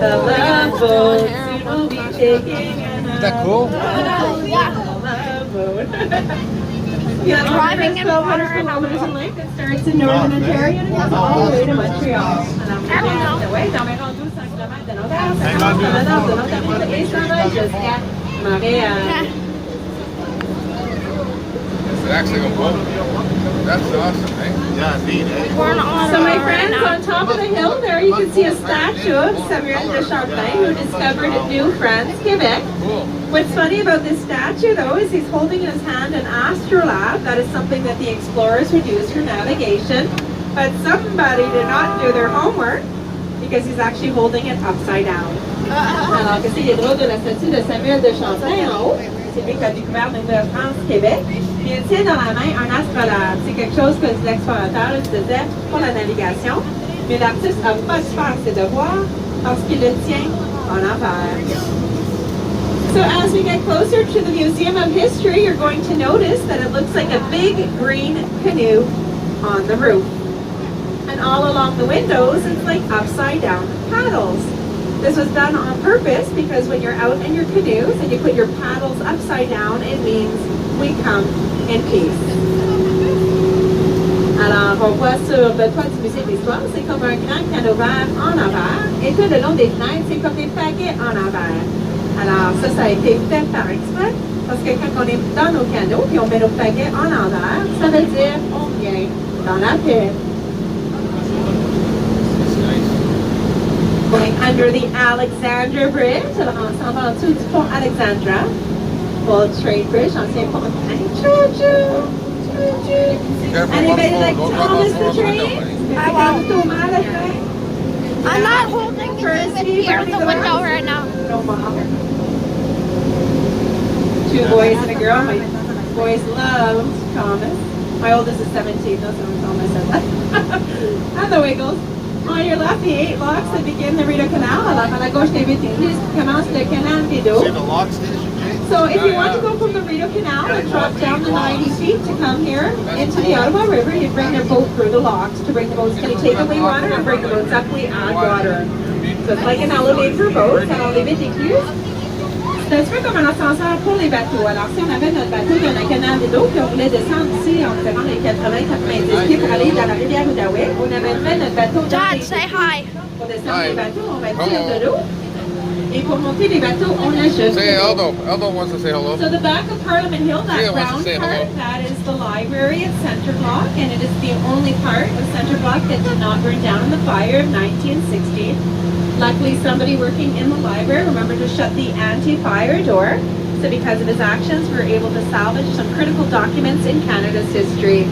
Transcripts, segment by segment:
The love boat soon will be taking Is that cool? Driving in water and lake that starts in northern Ontario and goes all the way to Montreal. Oui, dans mes rendus 5 km de longueur, 50 km de longueur et ça va jusqu'à Montréal. It's actually a boat. That's awesome, eh? Yeah, neat, eh? So my friends, on top of the hill there you can see a statue of Samuel de Champlain who discovered New France, Quebec. Cool. What's funny about this statue though is he's holding in his hand an astrolabe. That is something that the explorers would use for navigation. But somebody did not do their homework because he's actually holding it upside down. Alors que c'est les droits de la statue de Samuel de Champlain en haut. C'est lui qui a découvert l'île de France, Québec. Il tient dans la main un astrolabe. C'est quelque chose que l'explorateur utilisait pour la navigation. Mais l'artiste n'a pas dû faire ses devoirs parce qu'il le tient en envers. So as we get closer to the Museum of History, you're going to notice that it looks like a big green canoe on the roof. And all along the windows, it's like upside down paddles. This was done on purpose because when you're out in your canoes and you put your paddles upside down, it means we come in peace. Alors, on voit sur le toit du musée de l'histoire, c'est comme un grand canot vert en envers. Et tout le long des fenêtres, c'est comme des paquets en envers. Alors, ça a été fait par exprès parce que quand on est dans nos canots et on met nos paquets en envers, ça veut dire on vient dans la paix. Going under the Alexandra Bridge, alors on s'en va en dessous du pont Alexandra. World Trade Bridge, ancien pont. Anybody like Thomas the Train? I won't. I'm not holding it near the window right now. No, Mom. 2 boys and a girl. My boys love Thomas. My oldest is 17, that's what Thomas said that. And the Wiggles. On your left, the 8 locks that begin the Rideau Canal. Alors, à la gauche, les 8 églises qui commencent le canal Rideau. See the lock station, Jay? So if you want to go from the Rideau Canal and drop down the 90 feet to come here into the Ottowa River, you bring your boat through the locks to bring the boats. Can you take away water and bring the boats up? We add water. So it's like an elevator boat. Alors, les 8 écluses. C'est un peu comme un ascenseur pour les bateaux. Alors, si on avait notre bateau dans le canal Rideau, puis on voulait descendre ici environ les 80-90 pieds pour aller dans la rivière Outaouais, on amènerait notre bateau dans Dad, les... say hi. Pour descendre les bateaux, on va tirer de l'eau. Et pour monter les bateaux, on ajoute. Say Aldo. Aldo wants to say hello. So the back of Parliament Hill, that Yeah, wants to brown say part, hello. that is the library at Centre Block, and it is the only part of Centre Block that did not burn down in the fire of 1916. Luckily, somebody working in the library remembered to shut the anti-fire door. So because of his actions, we were able to salvage some critical documents in Canada's history.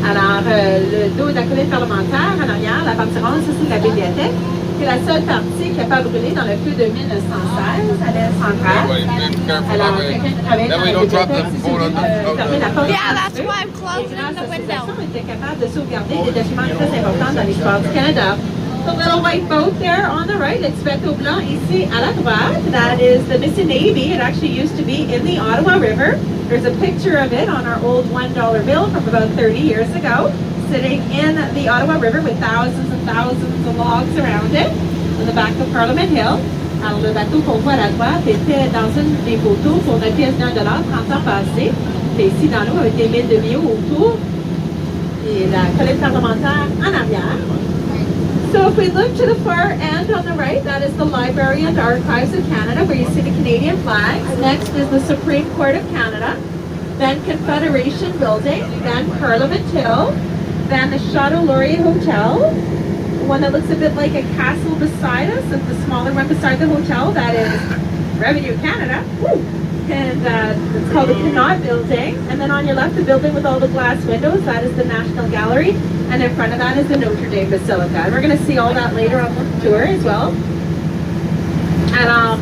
Alors, le dos de la colline parlementaire, en arrière, la partie ronde, ça c'est la bibliothèque. C'est la seule partie qui n'a pas brûlé dans le feu de 1916 à l'aile centrale. Alors, quelqu'un qui travaille dans la bibliothèque, c'est celui qui fermait la porte. Yeah, that's why I'm closing Et grâce the à ces window. actions, on était capable de sauvegarder des documents très importants dans l'histoire du Canada. The little white boat there on the right, it's bateau blanc ici à la droite. That is the Missing Navy. It actually used to be in the Ottowa River. There's a picture of it on our old $1 bill from about 30 years ago, sitting in the Ottowa River with thousands and thousands of logs around it, on the back of Parliament Hill. Alors le bateau qu'on voit à la droite était dans une des photos pour une pièce d'1 $, 30 ans passés. C'est ici dans l'eau avec des milles de bio autour. Et la colline parlementaire en arrière. So if we look to the far end on the right, that is the Library and Archives of Canada, where you see the Canadian flags. Next is the Supreme Court of Canada, then Confederation Building, then Parliament Hill, then the Chateau Laurier Hotel, one that looks a bit like a castle beside us, and the smaller one beside the hotel, that is Revenue Canada. And it's called the Connaught Building. And then on your left, the building with all the glass windows, that is the National Gallery. And in front of that is the Notre Dame Basilica. And we're going to see all that later on the tour as well. Alors,